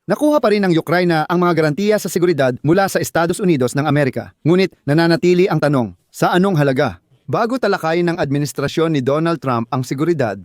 Nakuha pa rin ng Ukraine ang mga garantiya sa seguridad mula sa Estados Unidos ng Amerika. Ngunit nananatili ang tanong, sa anong halaga? Bago talakayin ng administrasyon ni Donald Trump ang seguridad,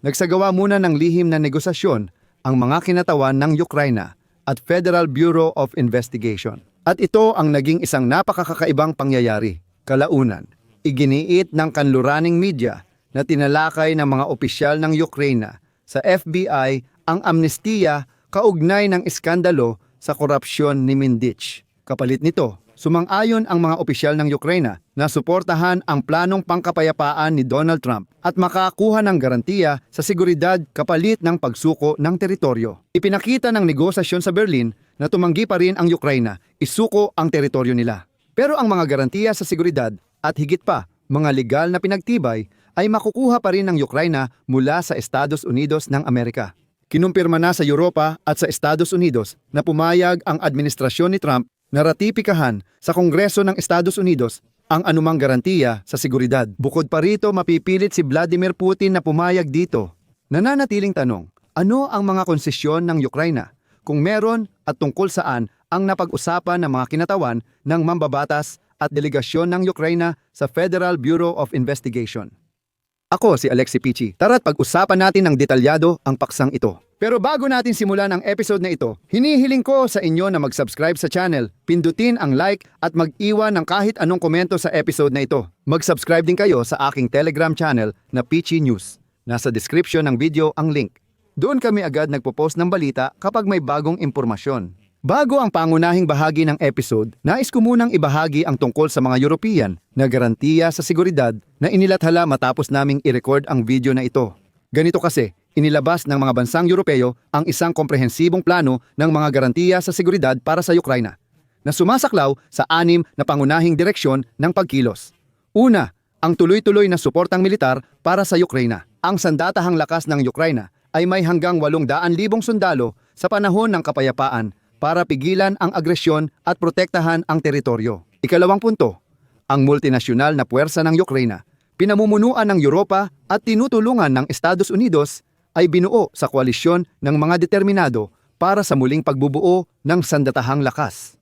nagsagawa muna ng lihim na negosasyon ang mga kinatawan ng Ukraine at Federal Bureau of Investigation. At ito ang naging isang napakakakaibang pangyayari. Kalaunan, iginiit ng kanluraning media na tinalakay ng mga opisyal ng Ukraine sa FBI ang amnestiya kaugnay ng iskandalo sa korupsyon ni Mindich. Kapalit nito, sumang-ayon ang mga opisyal ng Ukraine na suportahan ang planong pangkapayapaan ni Donald Trump at makakuha ng garantiya sa seguridad kapalit ng pagsuko ng teritoryo. Ipinakita ng negosasyon sa Berlin na tumanggi pa rin ang Ukraine isuko ang teritoryo nila. Pero ang mga garantiya sa seguridad at higit pa mga legal na pinagtibay ay makukuha pa rin ng Ukraine mula sa Estados Unidos ng Amerika. Kinumpirma na sa Europa at sa Estados Unidos na pumayag ang administrasyon ni Trump na ratipikahan sa Kongreso ng Estados Unidos ang anumang garantiya sa seguridad. Bukod pa rito, mapipilit si Vladimir Putin na pumayag dito. Nananatiling tanong, ano ang mga konsesyon ng Ukraine? Kung meron at tungkol saan ang napag-usapan ng mga kinatawan ng mambabatas at delegasyon ng Ukraine sa Federal Bureau of Investigation. Ako si Alexi Pichi. Tara't pag-usapan natin ng detalyado ang paksang ito. Pero bago natin simulan ang episode na ito, hinihiling ko sa inyo na mag-subscribe sa channel, pindutin ang like at mag-iwan ng kahit anong komento sa episode na ito. Mag-subscribe din kayo sa aking Telegram channel na Pichi News. Nasa description ng video ang link. Doon kami agad nagpo-post ng balita kapag may bagong impormasyon. Bago ang pangunahing bahagi ng episode, nais ko munang ibahagi ang tungkol sa mga European na garantiya sa seguridad na inilathala matapos naming i-record ang video na ito. Ganito kasi, inilabas ng mga bansang Europeo ang isang komprehensibong plano ng mga garantiya sa seguridad para sa Ukraine, na sumasaklaw sa 6 na pangunahing direksyon ng pagkilos. Una, ang tuloy-tuloy na suportang militar para sa Ukraine. Ang sandatahang lakas ng Ukraine ay may hanggang 800,000 sundalo sa panahon ng kapayapaan para pigilan ang agresyon at protektahan ang teritoryo. Ikalawang punto, ang multinasyonal na puwersa ng Ukraine, pinamumunuan ng Europa at tinutulungan ng Estados Unidos ay binuo sa koalisyon ng mga determinado para sa muling pagbubuo ng sandatahang lakas.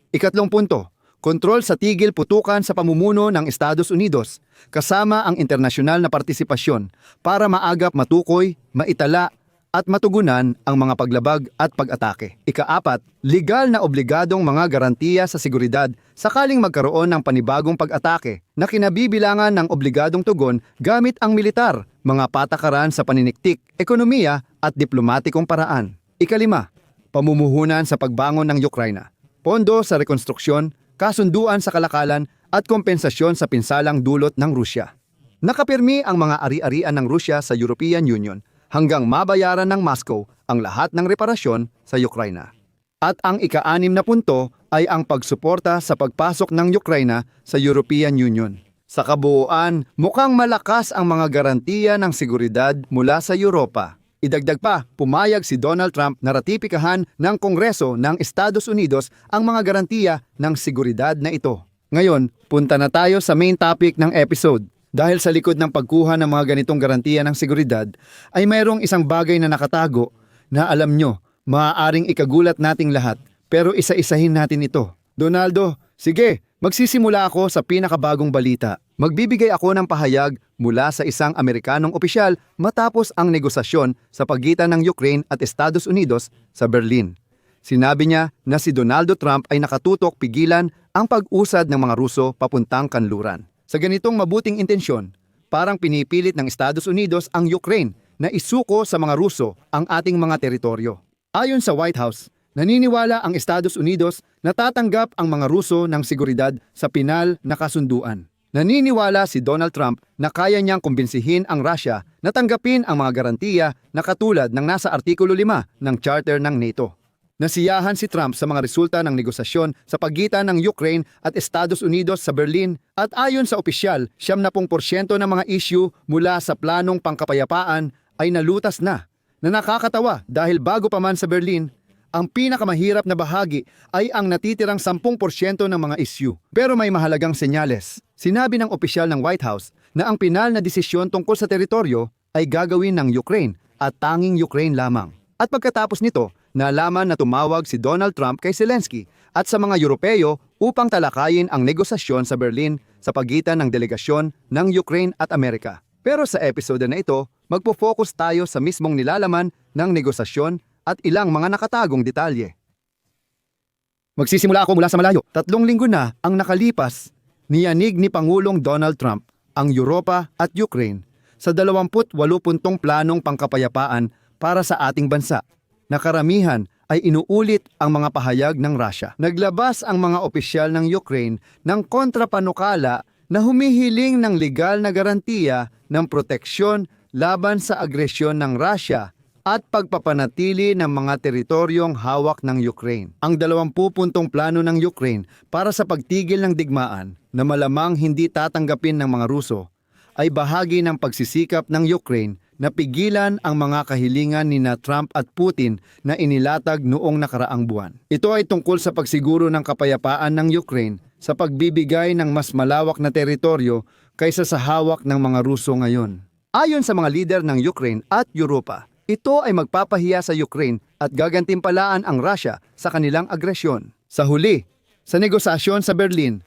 Ikatlong punto, kontrol sa tigil putukan sa pamumuno ng Estados Unidos kasama ang internasyonal na partisipasyon para maagap matukoy, maitala at matugunan ang mga paglabag at pag-atake. Ika-4, legal na obligadong mga garantiya sa seguridad sakaling magkaroon ng panibagong pag-atake na kinabibilangan ng obligadong tugon gamit ang militar, mga patakaran sa paniniktik, ekonomiya at diplomatikong paraan. Ika-5, pamumuhunan sa pagbangon ng Ukraine, pondo sa rekonstruksyon, kasunduan sa kalakalan at kompensasyon sa pinsalang dulot ng Rusya. Nakapirmi ang mga ari-arian ng Rusya sa European Union hanggang mabayaran ng Moscow ang lahat ng reparasyon sa Ukraine. At ang ika-6 na punto ay ang pagsuporta sa pagpasok ng Ukraine sa European Union. Sa kabuuan, mukhang malakas ang mga garantiya ng seguridad mula sa Europa. Idagdag pa, pumayag si Donald Trump na ratipikahan ng Kongreso ng Estados Unidos ang mga garantiya ng seguridad na ito. Ngayon, punta na tayo sa main topic ng episode. Dahil sa likod ng pagkuha ng mga ganitong garantiya ng seguridad, ay mayroong isang bagay na nakatago na alam nyo, maaaring ikagulat nating lahat, pero isa-isahin natin ito. Donaldo, sige, magsisimula ako sa pinakabagong balita. Magbibigay ako ng pahayag mula sa isang Amerikanong opisyal matapos ang negosasyon sa pagitan ng Ukraine at Estados Unidos sa Berlin. Sinabi niya na si Donald Trump ay nakatutok pigilan ang pag-usad ng mga Ruso papuntang kanluran. Sa ganitong mabuting intensyon, parang pinipilit ng Estados Unidos ang Ukraine na isuko sa mga Ruso ang ating mga teritoryo. Ayon sa White House, naniniwala ang Estados Unidos na tatanggap ang mga Ruso ng seguridad sa pinal na kasunduan. Naniniwala si Donald Trump na kaya niyang kumbinsihin ang Russia na tanggapin ang mga garantiya na katulad ng nasa Artikulo 5 ng Charter ng NATO. Nasiyahan si Trump sa mga resulta ng negosasyon sa pagitan ng Ukraine at Estados Unidos sa Berlin at ayon sa opisyal, 70% ng mga issue mula sa planong pangkapayapaan ay nalutas na nakakatawa dahil bago pa man sa Berlin, ang pinakamahirap na bahagi ay ang natitirang 10% ng mga issue. Pero may mahalagang senyales. Sinabi ng opisyal ng White House na ang pinal na desisyon tungkol sa teritoryo ay gagawin ng Ukraine at tanging Ukraine lamang. At pagkatapos nito, nalaman na tumawag si Donald Trump kay Zelensky at sa mga Europeo upang talakayin ang negosasyon sa Berlin sa pagitan ng delegasyon ng Ukraine at Amerika. Pero sa episode na ito, magpo-focus tayo sa mismong nilalaman ng negosasyon at ilang mga nakatagong detalye. Magsisimula ako mula sa malayo. 3 linggo na ang nakalipas, niyanig ni Pangulong Donald Trump ang Europa at Ukraine sa 28 puntong planong pangkapayapaan para sa ating bansa, na karamihan ay inuulit ang mga pahayag ng Russia. Naglabas ang mga opisyal ng Ukraine ng kontrapanukala na humihiling ng legal na garantiya ng proteksyon laban sa agresyon ng Russia at pagpapanatili ng mga teritoryong hawak ng Ukraine. Ang 20 puntong plano ng Ukraine para sa pagtigil ng digmaan na malamang hindi tatanggapin ng mga Ruso ay bahagi ng pagsisikap ng Ukraine na pigilan ang mga kahilingan ni Trump at Putin na inilatag noong nakaraang buwan. Ito ay tungkol sa pagsiguro ng kapayapaan ng Ukraine sa pagbibigay ng mas malawak na teritoryo kaysa sa hawak ng mga Ruso ngayon. Ayon sa mga lider ng Ukraine at Europa, ito ay magpapahiya sa Ukraine at gagantimpalaan ang Russia sa kanilang agresyon. Sa huli, sa negosasyon sa Berlin,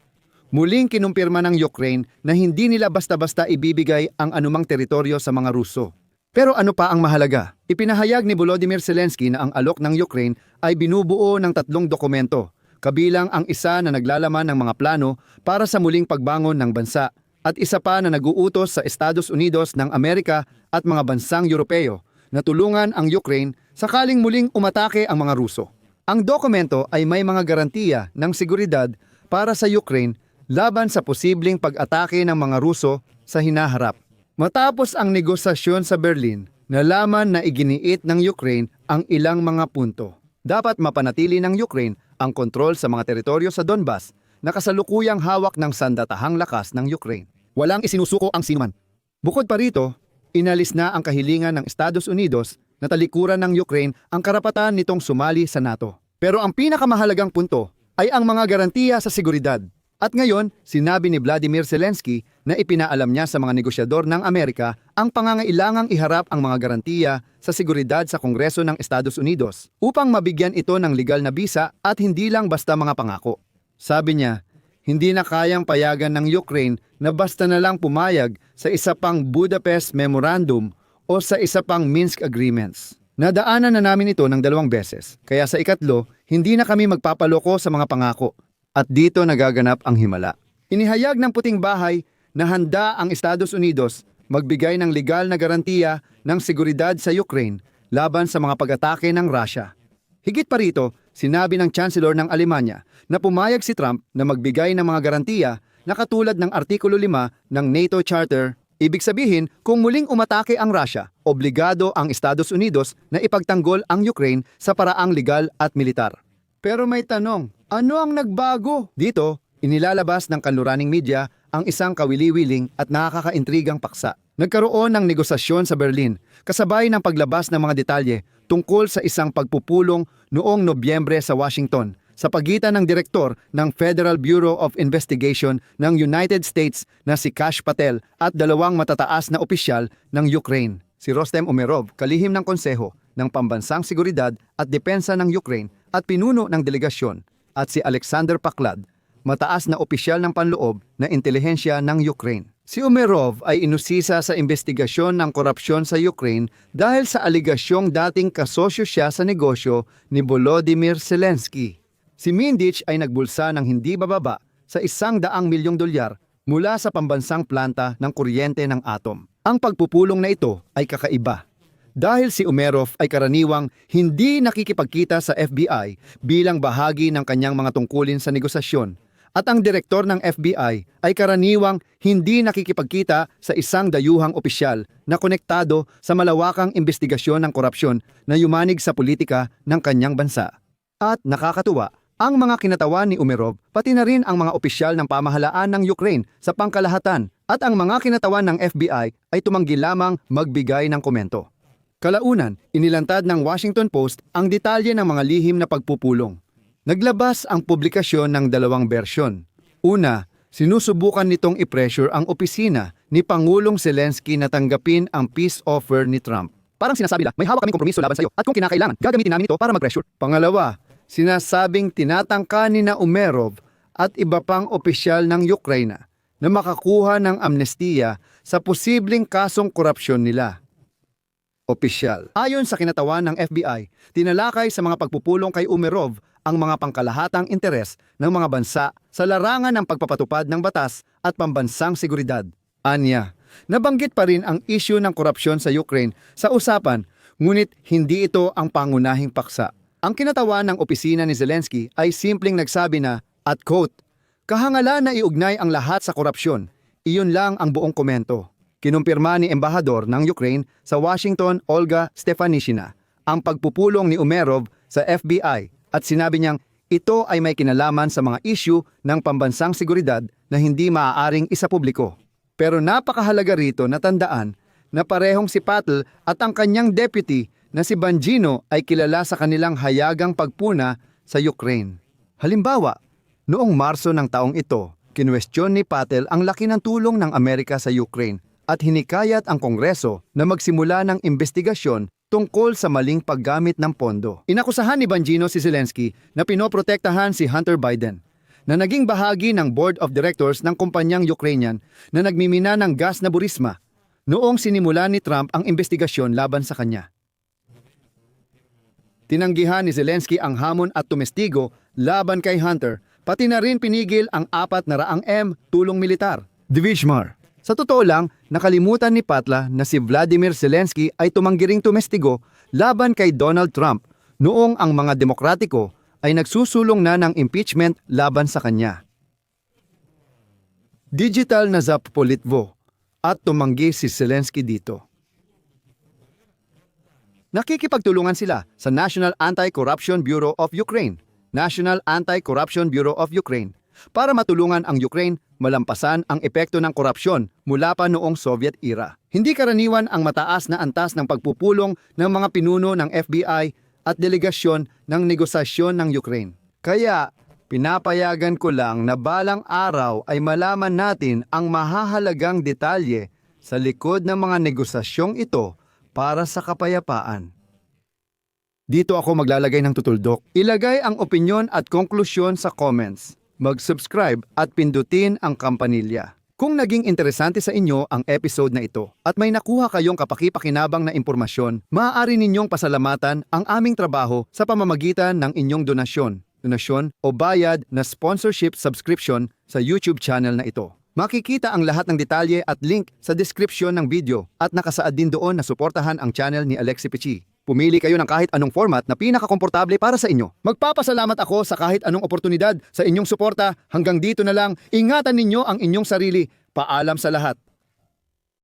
muling kinumpirma ng Ukraine na hindi nila basta-basta ibibigay ang anumang teritoryo sa mga Ruso. Pero ano pa ang mahalaga? Ipinahayag ni Volodymyr Zelensky na ang alok ng Ukraine ay binubuo ng 3 dokumento, kabilang ang isa na naglalaman ng mga plano para sa muling pagbangon ng bansa at isa pa na nag-uutos sa Estados Unidos ng Amerika at mga bansang Europeo na tulungan ang Ukraine sakaling muling umatake ang mga Ruso. Ang dokumento ay may mga garantiya ng seguridad para sa Ukraine laban sa posibleng pag-atake ng mga Ruso sa hinaharap. Matapos ang negosasyon sa Berlin, nalaman na iginiit ng Ukraine ang ilang mga punto. Dapat mapanatili ng Ukraine ang kontrol sa mga teritoryo sa Donbas na kasalukuyang hawak ng sandatahang lakas ng Ukraine. Walang isinusuko ang sinuman. Bukod pa rito, inalis na ang kahilingan ng Estados Unidos na talikuran ng Ukraine ang karapatan nitong sumali sa NATO. Pero ang pinakamahalagang punto ay ang mga garantiya sa seguridad. At ngayon, sinabi ni Vladimir Zelensky na ipinaalam niya sa mga negosyador ng Amerika ang pangangailangang iharap ang mga garantiya sa seguridad sa Kongreso ng Estados Unidos upang mabigyan ito ng legal na bisa at hindi lang basta mga pangako. Sabi niya, hindi na kayang payagan ng Ukraine na basta na lang pumayag sa isa pang Budapest Memorandum o sa isa pang Minsk Agreements. Nadaanan na namin ito ng 2 beses, kaya sa ikatlo, hindi na kami magpapaloko sa mga pangako. At dito nagaganap ang himala. Inihayag ng Puting Bahay na handa ang Estados Unidos magbigay ng legal na garantiya ng seguridad sa Ukraine laban sa mga pag-atake ng Russia. Higit pa rito, sinabi ng Chancellor ng Alemanya na pumayag si Trump na magbigay ng mga garantiya na katulad ng Artikulo 5 ng NATO Charter. Ibig sabihin, kung muling umatake ang Russia, obligado ang Estados Unidos na ipagtanggol ang Ukraine sa paraang legal at militar. Pero may tanong, ano ang nagbago? Dito, inilalabas ng kanluraning media ang isang kawili-wiling at nakakaintrigang paksa. Nagkaroon ng negosasyon sa Berlin, kasabay ng paglabas ng mga detalye tungkol sa isang pagpupulong noong Nobyembre sa Washington sa pagitan ng direktor ng Federal Bureau of Investigation ng United States na si Kash Patel at 2 matataas na opisyal ng Ukraine, si Rostem Umerov, kalihim ng Konseho ng Pambansang Seguridad at Depensa ng Ukraine at pinuno ng delegasyon, at si Alexander Paklad, mataas na opisyal ng panloob na intelihensya ng Ukraine. Si Umerov ay inusisa sa investigasyon ng korupsyon sa Ukraine dahil sa aligasyong dating kasosyo siya sa negosyo ni Volodymyr Zelensky. Si Mindich ay nagbulsa ng hindi bababa sa $100 milyong mula sa pambansang planta ng kuryente ng atom. Ang pagpupulong na ito ay kakaiba dahil si Umerov ay karaniwang hindi nakikipagkita sa FBI bilang bahagi ng kanyang mga tungkulin sa negosasyon, at ang direktor ng FBI ay karaniwang hindi nakikipagkita sa isang dayuhang opisyal na konektado sa malawakang investigasyon ng korupsyon na yumanig sa politika ng kanyang bansa. At nakakatuwa, ang mga kinatawan ni Umerov pati na rin ang mga opisyal ng pamahalaan ng Ukraine sa pangkalahatan, at ang mga kinatawan ng FBI ay tumanggi lamang magbigay ng komento. Kalaunan, inilantad ng Washington Post ang detalye ng mga lihim na pagpupulong. Naglabas ang publikasyon ng 2 bersyon. Una, sinusubukan nitong i-pressure ang opisina ni Pangulong Zelensky na tanggapin ang peace offer ni Trump. Parang sinasabi nila, may hawak kaming kompromiso laban sa iyo at kung kinakailangan, gagamitin namin ito para mag-pressure. Pangalawa, sinasabing tinatangka ni na Umerov at iba pang opisyal ng Ukraine na makakuha ng amnestiya sa posibleng kasong korupsyon nila. Opisyal. Ayon sa kinatawan ng FBI, tinalakay sa mga pagpupulong kay Umerov ang mga pangkalahatang interes ng mga bansa sa larangan ng pagpapatupad ng batas at pambansang seguridad. Anya, nabanggit pa rin ang isyu ng korupsyon sa Ukraine sa usapan, ngunit hindi ito ang pangunahing paksa. Ang kinatawan ng opisina ni Zelensky ay simpleng nagsabi na, at quote, "Kahangalan na iugnay ang lahat sa korupsyon. Iyon lang ang buong komento." Kinumpirma ni Embahador ng Ukraine sa Washington, Olga Stefanishina, ang pagpupulong ni Umerov sa FBI at sinabi niyang ito ay may kinalaman sa mga issue ng pambansang seguridad na hindi maaaring isapubliko. Pero napakahalaga rito na tandaan na parehong si Patel at ang kanyang deputy na si Bongino ay kilala sa kanilang hayagang pagpuna sa Ukraine. Halimbawa, noong Marso ng taong ito, kinwestiyon ni Patel ang laki ng tulong ng Amerika sa Ukraine at hinikayat ang Kongreso na magsimula ng investigasyon tungkol sa maling paggamit ng pondo. Inakusahan ni Bongino si Zelensky na pinoprotektahan si Hunter Biden, na naging bahagi ng Board of Directors ng kumpanyang Ukrainian na nagmimina ng gas na Burisma noong sinimula ni Trump ang investigasyon laban sa kanya. Tinanggihan ni Zelensky ang hamon at tumestigo laban kay Hunter, pati na rin pinigil ang 400 M tulong militar. Divishmar. Sa totoo lang, nakalimutan ni Patla na si Vladimir Zelensky ay tumanggiring tumestigo laban kay Donald Trump noong ang mga demokratiko ay nagsusulong na ng impeachment laban sa kanya. Digital na Zapolitvo at tumanggi si Zelensky dito. Nakikipagtulungan sila sa National Anti-Corruption Bureau of Ukraine, National Anti-Corruption Bureau of Ukraine, para matulungan ang Ukraine malampasan ang epekto ng korupsyon mula pa noong Soviet era. Hindi karaniwan ang mataas na antas ng pagpupulong ng mga pinuno ng FBI at delegasyon ng negosasyon ng Ukraine. Kaya, pinapayagan ko lang na balang araw ay malaman natin ang mahahalagang detalye sa likod ng mga negosasyong ito para sa kapayapaan. Dito ako maglalagay ng tutuldok. Ilagay ang opinyon at konklusyon sa comments. Mag-subscribe at pindutin ang kampanilya. Kung naging interesante sa inyo ang episode na ito at may nakuha kayong kapaki-pakinabang na impormasyon, maaari ninyong pasalamatan ang aming trabaho sa pamamagitan ng inyong donasyon o bayad na sponsorship subscription sa YouTube channel na ito. Makikita ang lahat ng detalye at link sa description ng video at nakasaad din doon na suportahan ang channel ni Alexi Pichi. Pumili kayo ng kahit anong format na pinakakomportable para sa inyo. Magpapasalamat ako sa kahit anong oportunidad sa inyong suporta. Hanggang dito na lang, ingatan ninyo ang inyong sarili. Paalam sa lahat.